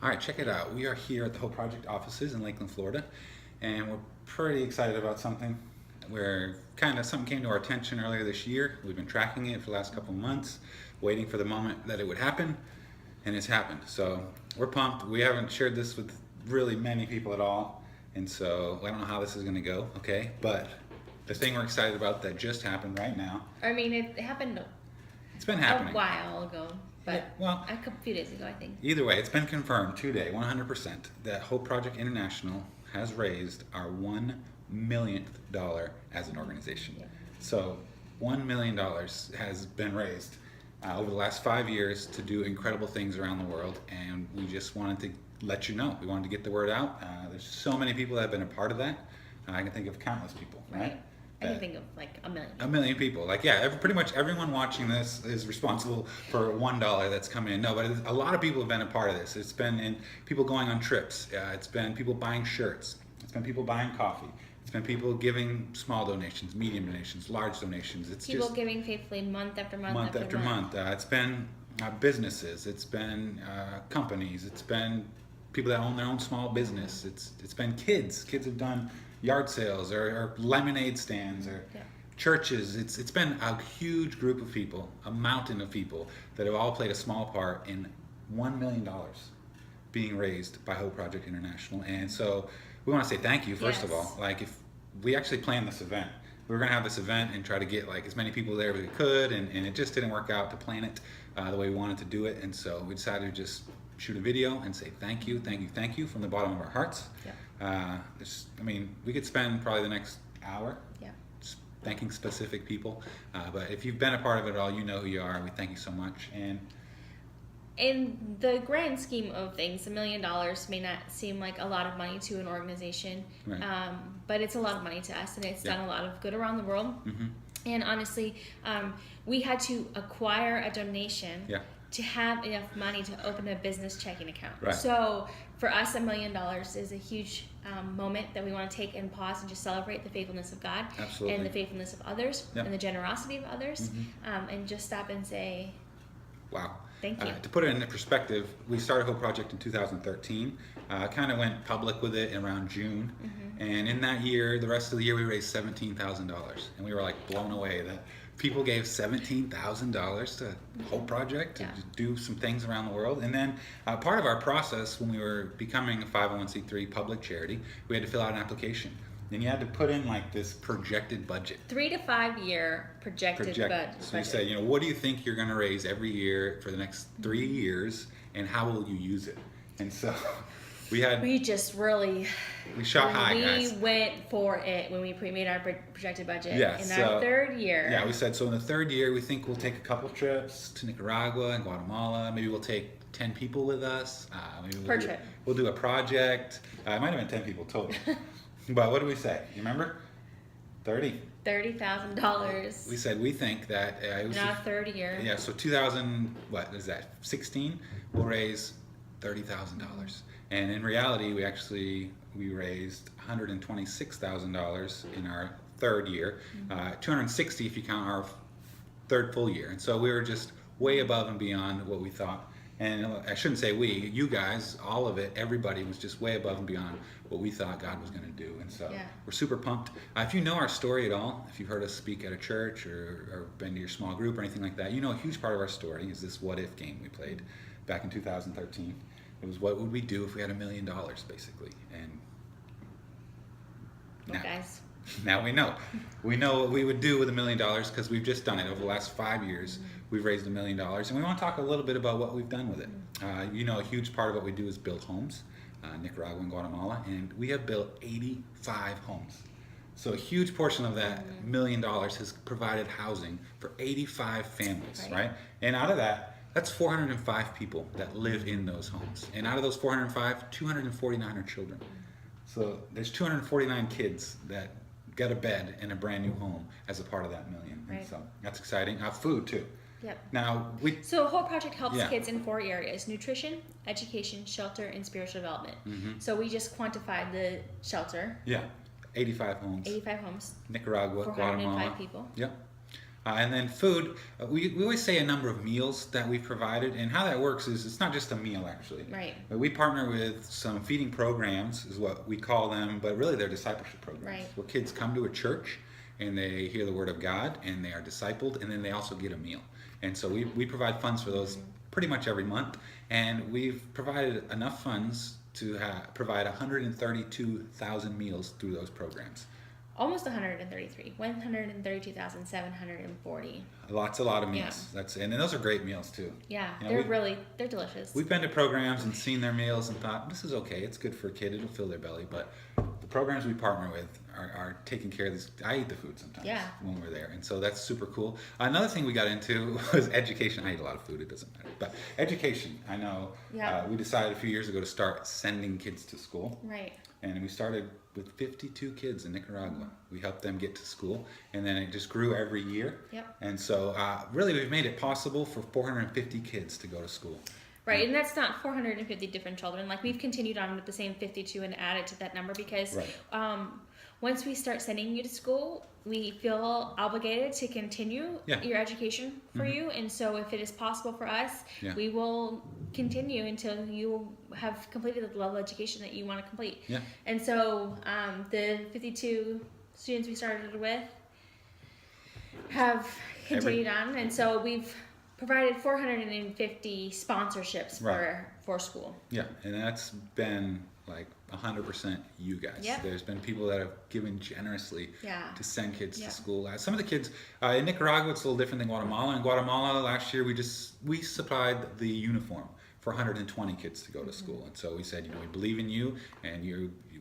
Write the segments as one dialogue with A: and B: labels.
A: All right, check it out. We are here at the Hope Project offices in Lakeland, Florida, and we're pretty excited about something. Something came to our attention earlier this year. We've been tracking it for the last couple of months, waiting for the moment that it would happen, and it's happened. So we're pumped. We haven't shared this with really many people at all, and so I don't know how this is going to go, okay? But the thing we're excited about that just happened right now.
B: I mean, it happened
A: It's been happening.
B: a while ago, but
A: Yeah, well,
B: a few days ago, I think.
A: Either way, it's been confirmed today, 100%, that Hope Project International has raised our $1 millionth as an organization.
B: Yeah.
A: So $1 million has been raised over the last 5 years to do incredible things around the world, and we just wanted to let you know. We wanted to get the word out. There's so many people that have been a part of that. I can think of countless people, right?
B: I can think of like a million.
A: A million people. Like, yeah, pretty much everyone watching this is responsible for $1 that's coming in. No, but a lot of people have been a part of this. It's been in people going on trips. It's been people buying shirts. It's been people buying coffee. It's been people giving small donations, medium donations, large donations. It's
B: People
A: just
B: giving faithfully month after month,
A: month after month. It's been businesses. It's been companies. It's been people that own their own small business. It's been kids. Kids have done yard sales or lemonade stands or churches. It's been a huge group of people, a mountain of people that have all played a small part in $1 million being raised by Hope Project International. And so we want to say thank you first of all. Like, if we actually planned this event, we were going to have this event and try to get like as many people there as we could, and it just didn't work out to plan it the way we wanted to do it. And so we decided to just shoot a video and say thank you, thank you, thank you from the bottom of our hearts. We could spend probably the next hour just thanking specific people, but if you've been a part of it all, you know who you are. We thank you so much. And
B: in the grand scheme of things, $1 million may not seem like a lot of money to an organization,
A: Right.
B: But it's a lot of money to us, and it's done a lot of good around the world. And honestly, we had to acquire a donation to have enough money to open a business checking account.
A: Right.
B: So for us, $1 million is a huge moment that we want to take and pause and just celebrate the faithfulness of God.
A: Absolutely.
B: And the faithfulness of others and the generosity of others, and just stop and say,
A: wow.
B: Thank you.
A: To put it into perspective, we started Hope Project in 2013, kind of went public with it around June, and in that year, the rest of the year, we raised $17,000, and we were like blown away that people gave $17,000 to Hope Project to do some things around the world. And then part of our process when we were becoming a 501c3 public charity, we had to fill out an application. And you had to put in like this projected budget.
B: 3 to 5 year projected budget.
A: So you say, what do you think you're going to raise every year for the next 3 years, and how will you use it? And so we shot high, guys.
B: We went for it when we made our projected budget.
A: Yeah,
B: in our third year.
A: Yeah, we said, so in the third year, we think we'll take a couple trips to Nicaragua and Guatemala. Maybe we'll take 10 people with us.
B: Per trip.
A: We'll do a project. It might have been 10 people total. But what did we say? You remember?
B: $30,000.
A: We said we think that it was
B: in our third year.
A: Yeah, so 16, we'll raise $30,000. And in reality, we raised $126,000 in our third year, 260 if you count our third full year. And so we were just way above and beyond what we thought. And I shouldn't say we, you guys, all of it, everybody was just way above and beyond what we thought God was going to do. And so we're super pumped. If you know our story at all, if you've heard us speak at a church or been to your small group or anything like that, you know a huge part of our story is this what if game we played back in 2013. It was what would we do if we had $1 million, basically. And now we know. We know what we would do with $1 million because we've just done it. Over the last 5 years, we've raised $1 million. And we want to talk a little bit about what we've done with it. A huge part of what we do is build homes, Nicaragua and Guatemala. And we have built 85 homes. So a huge portion of that $1 million has provided housing for 85 families, right? And out of that, that's 405 people that live in those homes. And out of those 405, 249 are children. So there's 249 kids that get a bed in a brand new home as a part of that $1 million.
B: Right.
A: And so that's exciting. Food too.
B: Yep.
A: Now
B: So Hope Project helps kids in 4 areas: nutrition, education, shelter, and spiritual development. So we just quantified the shelter.
A: Yeah. 85 homes.
B: 85 homes.
A: Nicaragua,
B: 405
A: Guatemala.
B: people.
A: Yep. And then food, we always say a number of meals that we've provided, and how that works is it's not just a meal actually.
B: Right.
A: But we partner with some feeding programs, is what we call them, but really they're discipleship programs.
B: Right.
A: Where kids come to a church and they hear the word of God and they are discipled, and then they also get a meal. And so we provide funds for those pretty much every month, and we've provided enough funds to provide 132,000 meals through those programs.
B: Almost 132,740.
A: A lot of meals.
B: Yeah.
A: And those are great meals too.
B: Yeah,
A: You know,
B: they're delicious.
A: We've been to programs and seen their meals and thought, this is okay, it's good for a kid, it'll fill their belly, but the programs we partner with are taking care of these. I eat the food sometimes when we're there, and so that's super cool. Another thing we got into was education. I eat a lot of food, it doesn't matter, but education. I know we decided a few years ago to start sending kids to school.
B: Right.
A: And we started with 52 kids in Nicaragua. We helped them get to school, and then it just grew every year.
B: Yep.
A: And so really we've made it possible for 450 kids to go to school.
B: Right, and that's not 450 different children. Like, we've continued on with the same 52 and added to that number because once we start sending you to school, we feel obligated to continue your education for you. And so if it is possible for us, we will continue until you have completed the level of education that you want to complete. Yeah. And so the 52 students we started with have continued on. And so we've provided 450 sponsorships for school. Yeah, and that's been like 100% you guys. Yep. There's been people that have given generously to send kids to school. Some of the kids in Nicaragua, it's a little different than Guatemala. In Guatemala last year, we supplied the uniform for 120 kids to go to school. And so we said, we believe in you, and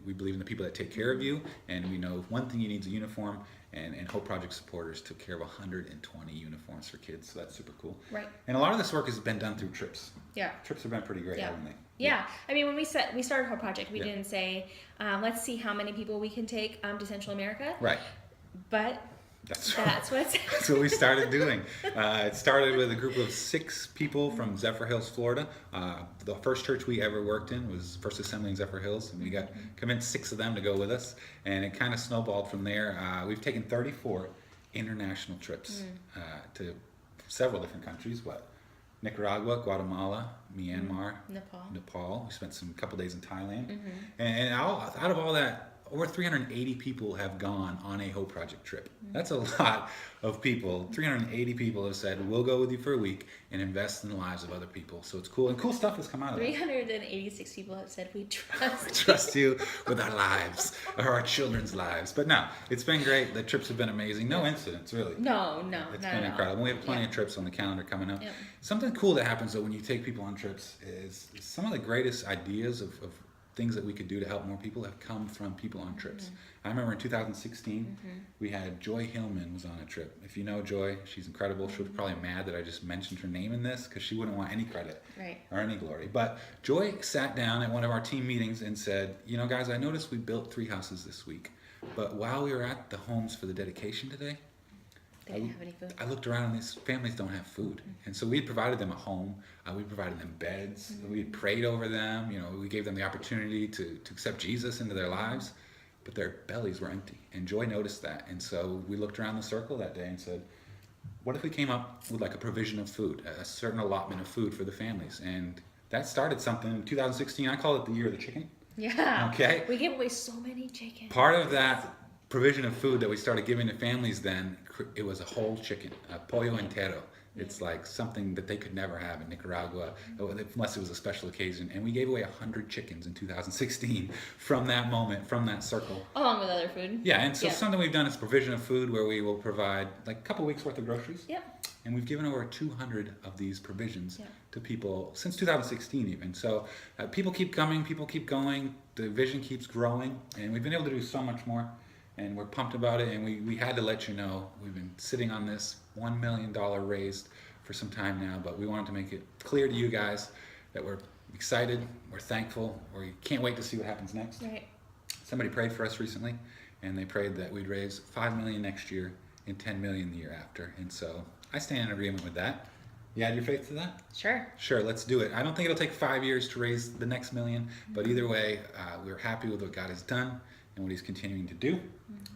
B: we believe in the people that take care of you, and we know one thing you need is a uniform. And Hope Project supporters took care of 120 uniforms for kids, so that's super cool. Right. And a lot of this work has been done through trips. Yeah. Trips have been pretty great, haven't they? Yeah. I mean, when we started Hope Project, we didn't say, let's see how many people we can take to Central America. Right. But that's what we started doing. It started with a group of 6 people from Zephyr Hills, Florida. The first church we ever worked in was First Assembly in Zephyr Hills, and we got convinced 6 of them to go with us, and it kind of snowballed from there. We've taken 34 international trips to several different countries. Nicaragua, Guatemala, Myanmar, Nepal. We spent a couple days in Thailand, and out of all that, over 380 people have gone on a Hope Project trip. That's a lot of people. 380 people have said, we'll go with you for a week and invest in the lives of other people. So it's cool. And cool stuff has come out of it. 386 people have said, we trust you with our lives, or our children's lives. But no, it's been great. The trips have been amazing. No incidents, really. No. It's been incredible. We have plenty of trips on the calendar coming up. Something cool that happens, though, when you take people on trips is some of the greatest ideas of things that we could do to help more people have come from people on trips. I remember in 2016, we had Joy Hillman was on a trip. If you know Joy, she's incredible. She'll be probably mad that I just mentioned her name in this because she wouldn't want any credit or any glory. But Joy sat down at one of our team meetings and said, guys, I noticed we built 3 houses this week, but while we were at the homes for the dedication today, they didn't have any food. I looked around and these families don't have food. And so we provided them a home. We provided them beds. We prayed over them. We gave them the opportunity to accept Jesus into their lives. But their bellies were empty. And Joy noticed that. And so we looked around the circle that day and said, what if we came up with like a provision of food, a certain allotment of food for the families? And that started something. In 2016, I call it the year of the chicken. Yeah. Okay. We gave away so many chickens. Part of that provision of food that we started giving to families then, it was a whole chicken, a pollo entero. It's like something that they could never have in Nicaragua unless it was a special occasion. And we gave away 100 chickens in 2016 from that moment, from that circle. Along with other food. Yeah, and so something we've done is provision of food where we will provide like a couple weeks worth of groceries. Yep. And we've given over 200 of these provisions to people since 2016 even. So people keep coming, people keep going, the vision keeps growing, and we've been able to do so much more. And we're pumped about it, and we had to let you know we've been sitting on this $1 million raised for some time now, but we wanted to make it clear to you guys that we're excited, we're thankful, we can't wait to see what happens next. Right. Somebody prayed for us recently, and they prayed that we'd raise $5 million next year and $10 million the year after, and so I stand in agreement with that. You add your faith to that? Sure. Sure, let's do it. I don't think it'll take 5 years to raise the next million, but either way, we're happy with what God has done and what He's continuing to do.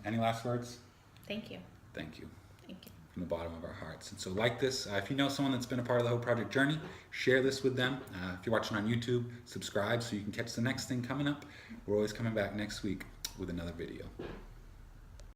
B: Any last words? Thank you. Thank you. Thank you.
A: from the bottom of our hearts. And so like this, if you know someone that's been a part of the Hope Project journey, share this with them. If you're watching on YouTube, subscribe so you can catch the next thing coming up. We're always coming back next week with another video.